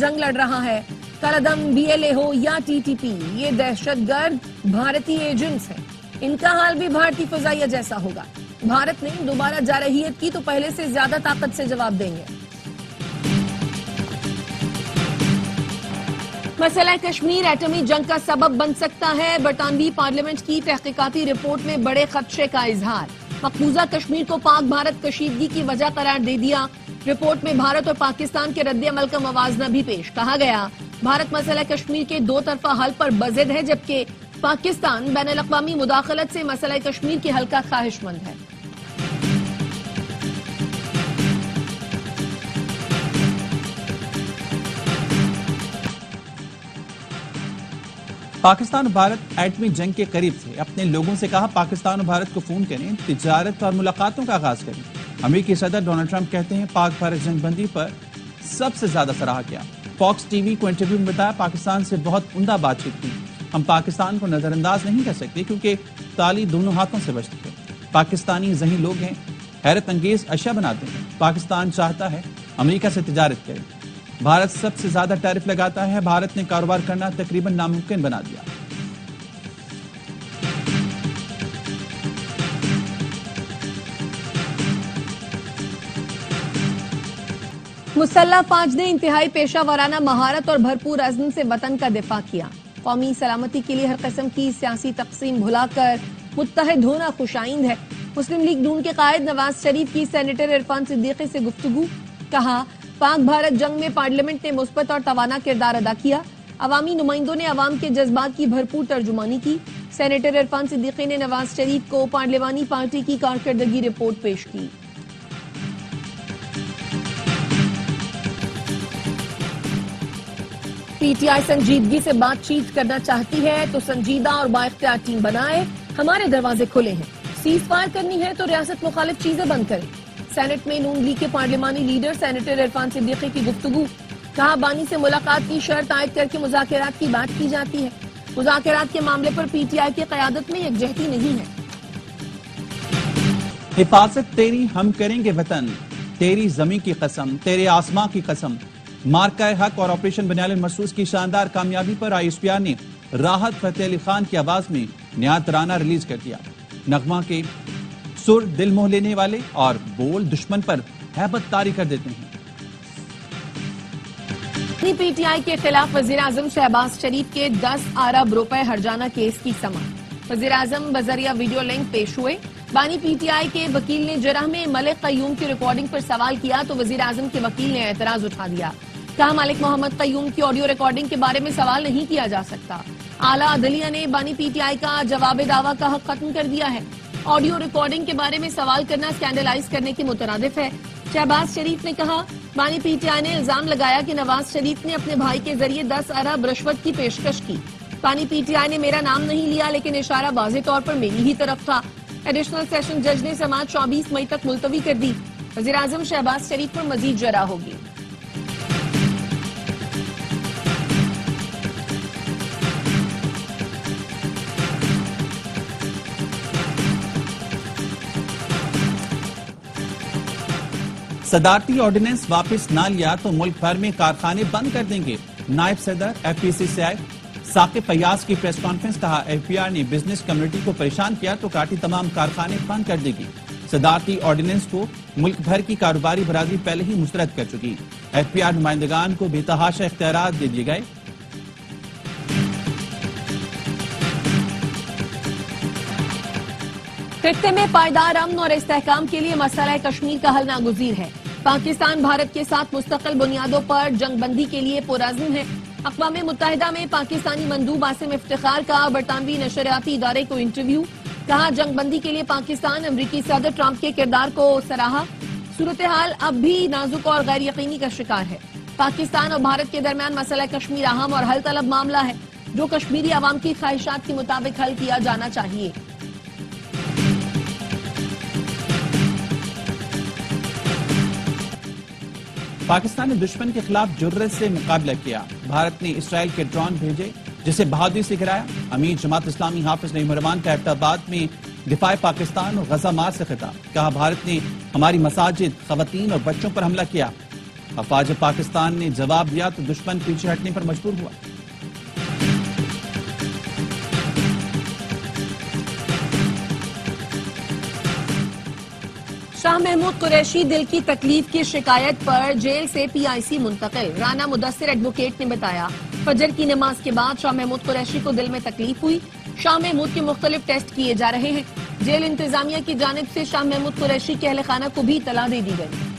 جنگ لڑ رہا ہے. کالعدم BLA ہو یا TTP، یہ دہشت گرد بھارتی ایجنٹس ہیں. ان کا حال بھی بھارتی فضائیہ جیسا ہوگا. بھارت نے دوبارہ جارحیت کی تو پہلے سے زیادہ طاقت سے جواب دیں گے. مسئلہ کشمیر ایٹمی جنگ کا سبب بن سکتا ہے. برطانوی پارلیمنٹ کی تحقیقاتی رپورٹ میں بڑے خدشے کا اظہار. مقبوضہ کشمیر کو پاک بھارت کشیدگی کی وجہ قرار دے دیا. رپورٹ میں بھارت اور پاکستان کے رد عمل کا موازنہ بھی پیش. کہا گیا بھارت مسئلہ کشمیر کے دو طرفہ حل پر بضد ہے، جبکہ پاکستان بین الاقوامی مداخلت سے مسئلہ کشمیر کے حل کا خواہش مند ہے. پاکستان اور بھارت ایٹمی جنگ کے قریب سے اپنے لوگوں سے کہا پاکستان اور بھارت کو فون کریں، تجارت اور ملاقاتوں کا آغاز کریں. امریکی صدر ڈونلڈ ٹرمپ کہتے ہیں پاک بھارت جنگ بندی پر سب سے زیادہ سراہا کیا. فاکس ٹی وی کو انٹرویو میں بتایا پاکستان سے بہت عمدہ بات چیت کی. ہم پاکستان کو نظر انداز نہیں کر سکتے کیونکہ تالی دونوں ہاتھوں سے بجتی ہے. پاکستانی ذہین لوگ ہیں، حیرت انگیز اشیاء بناتے ہیں. پاکستان چاہتا ہے امریکہ سے تجارت کرے. بھارت سب سے زیادہ ٹیرف لگاتا ہے. بھارت نے کاروبار کرنا تقریباً ناممکن بنا دیا. مسلح فوج نے انتہائی پیشہ ورانہ مہارت اور بھرپور عزم سے وطن کا دفاع کیا. قومی سلامتی کے لیے ہر قسم کی سیاسی تقسیم بھلا کر متحد ہونا خوش آئند ہے. مسلم لیگ نون کے قائد نواز شریف کی سینیٹر عرفان صدیقی سے گفتگو. کہا پاک بھارت جنگ میں پارلیمنٹ نے مثبت اور توانا کردار ادا کیا. عوامی نمائندوں نے عوام کے جذبات کی بھرپور ترجمانی کی. سینیٹر عرفان صدیقی نے نواز شریف کو پارلیمانی پارٹی کی کارکردگی رپورٹ پیش کی. پی ٹی آئی سنجیدگی سے بات چیت کرنا چاہتی ہے تو سنجیدہ اور بااختیار ٹیم بنائے. ہمارے دروازے کھلے ہیں. سیز فائر کرنی ہے تو ریاست مخالف چیزیں بند کرے. سینٹ میں نون لیگ کے پارلیمانی لیڈر سینیٹر عرفان صدیقی کی گفتگو. کہا بانی سے ملاقات کی شرط عائد کر کے مذاکرات کی بات کی جاتی ہے. مذاکرات کے معاملے پر پی ٹی آئی کی قیادت میں یکجہتی نہیں ہے. حفاظت تیری ہم کریں گے وطن، تیری زمین کی قسم، تیرے آسماں کی قسم. مارکہ حق اور آپریشن بنیاد المرصوص کی شاندار کامیابی پر ISPR نے راحت فتح علی خان کی آواز میں نیا ترانہ ریلیز کر دیا. نغمہ کے سر دل موہ لینے والے اور بول دشمن پر ہیبت طاری کر دیتے ہیں. پی ٹی آئی کے خلاف وزیراعظم شہباز شریف کے 10 ارب روپے ہرجانہ کیس کی سماعت. وزیراعظم بذریعہ ویڈیو لنک پیش ہوئے. بانی پی ٹی آئی کے وکیل نے جرح میں ملک قیوم کی ریکارڈنگ پر سوال کیا تو وزیراعظم کے وکیل نے اعتراض اٹھا دیا. کہا مالک محمد قیوم کی آڈیو ریکارڈنگ کے بارے میں سوال نہیں کیا جا سکتا. اعلیٰ عدلیہ نے بانی پی ٹی آئی کا جواب دعویٰ کا حق ختم کر دیا ہے. آڈیو ریکارڈنگ کے بارے میں سوال کرنا اسکینڈلائز کرنے کے مترادف ہے. شہباز شریف نے کہا بانی پی ٹی آئی نے الزام لگایا کہ نواز شریف نے اپنے بھائی کے ذریعے 10 ارب رشوت کی پیشکش کی. بانی پی ٹی آئی نے میرا نام نہیں لیا لیکن اشارہ واضح طور پر میری ہی طرف تھا. ایڈیشنل سیشن جج نے سماعت 24 مئی تک ملتوی کر دی. وزیراعظم شہباز شریف پر مزید جرح ہوگی. صدارتی آرڈیننس واپس نہ لیا تو ملک بھر میں کارخانے بند کر دیں گے. نائب صدر FPCCI ثاقب فیاض کی پریس کانفرنس. کہا FPR نے بزنس کمیونٹی کو پریشان کیا تو کاٹی تمام کارخانے بند کر دے گی. صدارتی آرڈیننس کو ملک بھر کی کاروباری برادری پہلے ہی مسترد کر چکی. FPR نمائندگان کو بے تحاشا اختیارات دے دیے گئے. خطے میں پائیدار امن اور استحکام کے لیے مسئلہ کشمیر کا حل ناگزیر ہے. پاکستان بھارت کے ساتھ مستقل بنیادوں پر جنگ بندی کے لیے پرعزم ہے. اقوام متحدہ میں پاکستانی مندوب عاصم افتخار کا برطانوی نشریاتی ادارے کو انٹرویو. کہا جنگ بندی کے لیے پاکستان امریکی صدر ٹرمپ کے کردار کو سراہا. صورتحال اب بھی نازک اور غیر یقینی کا شکار ہے. پاکستان اور بھارت کے درمیان مسئلہ کشمیر اہم اور حل طلب معاملہ ہے جو کشمیری عوام کی خواہشات کے مطابق حل کیا جانا چاہیے. پاکستان نے دشمن کے خلاف جرأت سے مقابلہ کیا. بھارت نے اسرائیل کے ڈرون بھیجے جسے بہادری سے گرایا. امیر جماعت اسلامی حافظ نعیم الرحمان کا ایبٹ آباد میں دفاع پاکستان اور غزہ مار سے خطاب. کہا بھارت نے ہماری مساجد، خواتین اور بچوں پر حملہ کیا. افواج پاکستان نے جواب دیا تو دشمن پیچھے ہٹنے پر مجبور ہوا۔ شاہ محمود قریشی دل کی تکلیف کی شکایت پر جیل سے پی آئی سی منتقل۔ رانا مدثر ایڈوکیٹ نے بتایا فجر کی نماز کے بعد شاہ محمود قریشی کو دل میں تکلیف ہوئی۔ شاہ محمود کے مختلف ٹیسٹ کیے جا رہے ہیں۔ جیل انتظامیہ کی جانب سے شاہ محمود قریشی کے اہل خانہ کو بھی اطلاع دے دی گئی۔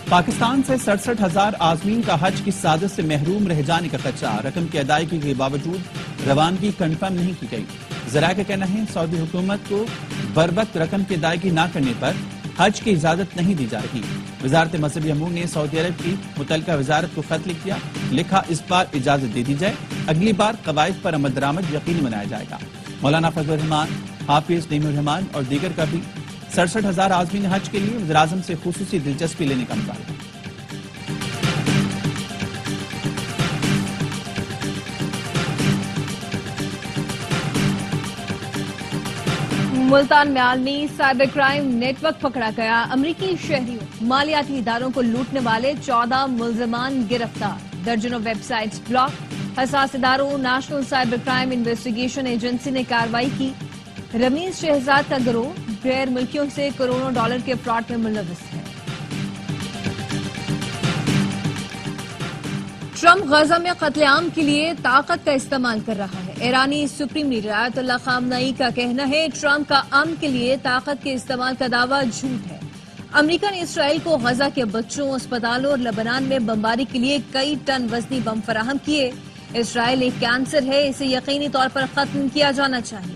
پاکستان سے 67,000 عازمین کا حج کی سعادت سے محروم رہ جانے کا خدشہ، رقم کی ادائیگی کے باوجود روانگی کنفرم نہیں کی گئی۔ ذرائع کا کہنا ہے سعودی حکومت کو بروقت رقم کی ادائیگی نہ کرنے پر حج کی اجازت نہیں دی جا رہی۔ وزارت مذہبی امور نے سعودی عرب کی متعلقہ وزارت کو خط لکھ دیا، لکھا اس بار اجازت دے دی جائے، اگلی بار قواعد پر عمل درآمد یقینی بنایا جائے گا۔ مولانا فضل الرحمان، حافظ نعیم الرحمان اور دیگر کا بھی 67,000 عازمین حج کے لیے وزیراعظم سے خصوصی دلچسپی لینے کا مطالبہ۔ ملتان میں عالمی سائبر کرائم نیٹ ورک پکڑا گیا۔ امریکی شہریوں مالیاتی اداروں کو لوٹنے والے 14 ملزمان گرفتار۔ درجنوں ویب سائٹس بلاک۔ حساس اداروں national cyber crime investigation agency نے کارروائی کی۔ رمیز شہزاد کا گروہ غیر ملکیوں سے کروڑوں ڈالر کے فراڈ میں ملوث ہے۔ ٹرمپ غزہ میں قتل عام کے لیے طاقت کا استعمال کر رہا ہے۔ ایرانی سپریم لیڈر آیت اللہ خامنئی کا کہنا ہے ٹرمپ کا امن کے لیے طاقت کے استعمال کا دعویٰ جھوٹ ہے۔ امریکہ نے اسرائیل کو غزہ کے بچوں، اسپتالوں اور لبنان میں بمباری کے لیے کئی ٹن وزنی بم فراہم کیے۔ اسرائیل ایک کینسر ہے، اسے یقینی طور پر ختم کیا جانا چاہیے۔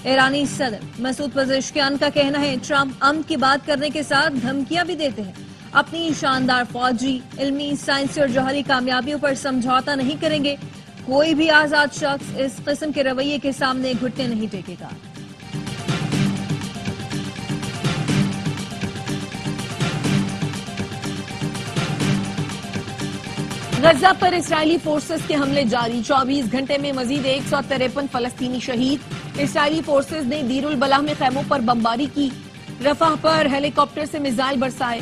ایرانی صدر مسعود پزشکیان کا کہنا ہے ٹرمپ امن کی بات کرنے کے ساتھ دھمکیاں بھی دیتے ہیں۔ اپنی شاندار فوجی، علمی، سائنسی اور جوہری کامیابیوں پر سمجھوتا نہیں کریں گے۔ کوئی بھی آزاد شخص اس قسم کے رویے کے سامنے گھٹنے نہیں ٹیکے گا۔ غزہ پر اسرائیلی فورسز کے حملے جاری، 24 گھنٹے میں مزید 153 فلسطینی شہید۔ اسرائیلی فورسز نے دیر البلح میں خیموں پر بمباری کی، رفح پر ہیلی کاپٹر سے میزائل برسائے۔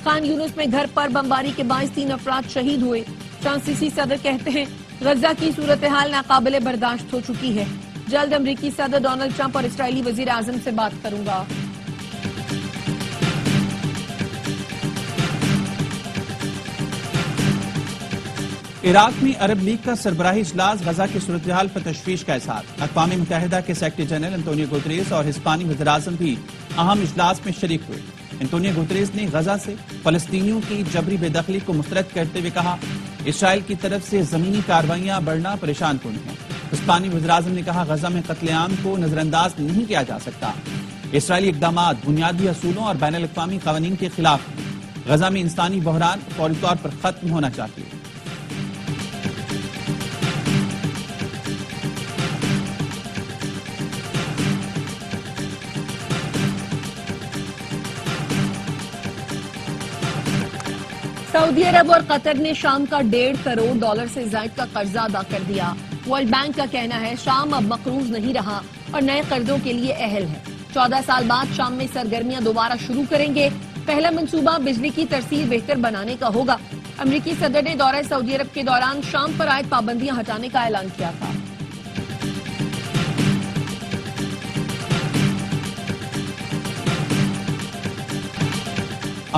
خان یونس میں گھر پر بمباری کے باعث 3 افراد شہید ہوئے۔ فرانسیسی صدر کہتے ہیں غزہ کی صورتحال ناقابل برداشت ہو چکی ہے، جلد امریکی صدر ڈونلڈ ٹرمپ اور اسرائیلی وزیر اعظم سے بات کروں گا۔ عراق میں عرب لیگ کا سربراہی اجلاس، غزہ کی صورتحال پر تشویش کا اظہار۔ اقوام متحدہ کے سیکرٹری جنرل انتونیو گوتریس اور ہسپانوی وزیر اعظم بھی اہم اجلاس میں شریک ہوئے۔ انتونیو گوتریس نے غزہ سے فلسطینیوں کی جبری بے دخلی کو مسترد کرتے ہوئے کہا اسرائیل کی طرف سے زمینی کارروائیاں بڑھنا پریشان کن ہیں۔ ہسپانوی وزیر اعظم نے کہا غزہ میں قتل عام کو نظر انداز نہیں کیا جا سکتا۔ اسرائیلی اقدامات بنیادی اصولوں اور بین الاقوامی قوانین کے خلاف ہیں۔ غزہ میں انسانی بحران فوری طور پر ختم ہونا چاہیے۔ سعودی عرب اور قطر نے شام کا $1.5 کروڑ سے زائد کا قرضہ ادا کر دیا۔ ورلڈ بینک کا کہنا ہے شام اب مقروض نہیں رہا اور نئے قرضوں کے لیے اہل ہے۔ 14 سال بعد شام میں سرگرمیاں دوبارہ شروع کریں گے۔ پہلا منصوبہ بجلی کی ترسیل بہتر بنانے کا ہوگا۔ امریکی صدر نے دورہ سعودی عرب کے دوران شام پر عائد پابندیاں ہٹانے کا اعلان کیا تھا۔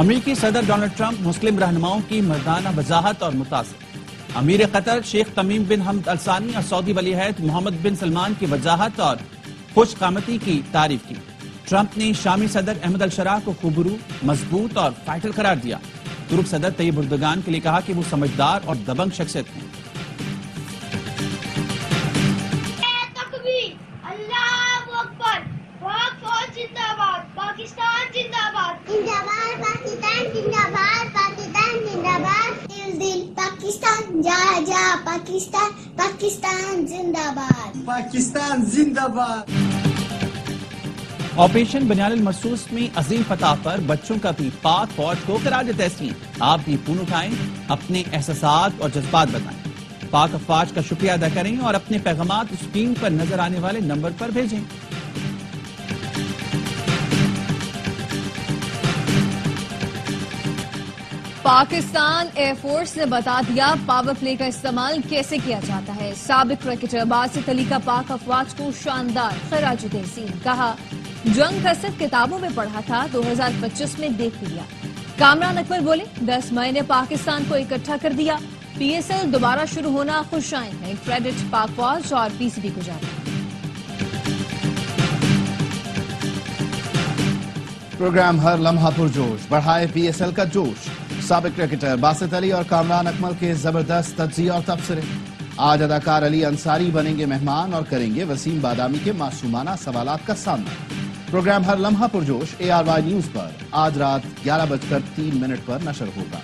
امریکی صدر ڈونلڈ ٹرمپ مسلم رہنماؤں کی مردانہ وضاحت اور متاثر۔ امیر قطر شیخ تمیم بن حمد الثانی اور سعودی ولی عہد محمد بن سلمان کی وضاحت اور خوش قامتی کی تعریف کی۔ ٹرمپ نے شامی صدر احمد الشرع کو خوبرو، مضبوط اور فائٹر قرار دیا۔ ترک صدر طیب اردوغان کے لیے کہا کہ وہ سمجھدار اور دبنگ شخصیت ہیں۔ پاکستان زندہ باد۔ آپریشن بنیان المرصوص میں عظیم فتح پر بچوں کا بھی پاک فوج کو خراج تحسین۔ آپ بھی فون اٹھائیں، اپنے احساسات اور جذبات بتائیں، پاک افواج کا شکریہ ادا کریں اور اپنے پیغامات اسکرین پر نظر آنے والے نمبر پر بھیجیں۔ پاکستان ایئر فورس نے بتا دیا پاور پلے کا استعمال کیسے کیا جاتا ہے. سابق کرکٹر باسط علی کا پاک افواج کو شاندار خراج تحسین. کہا جنگ کا صرف کتابوں میں پڑھا تھا, 2025 میں دیکھ لیا. کامران اکبر بولے 10 مئی نے پاکستان کو اکٹھا کر دیا. پی ایس ایل دوبارہ شروع ہونا خوش آئند ہے. کریڈٹ پاک فوج اور پی سی بی کو جاتا. پروگرام ہر لمحہ پرجوش, بڑھائے پی ایس ایل کا جوش. سابق کرکٹر باسط علی اور کامران اکمل کے زبردست تجزیے اور تبصرے. آج اداکار علی انصاری بنیں گے مہمان اور کریں گے وسیم بادامی کے معصومانہ سوالات کا سامنا. پروگرام ہر لمحہ پرجوش ARY نیوز پر آج رات 11:03 پر نشر ہوگا.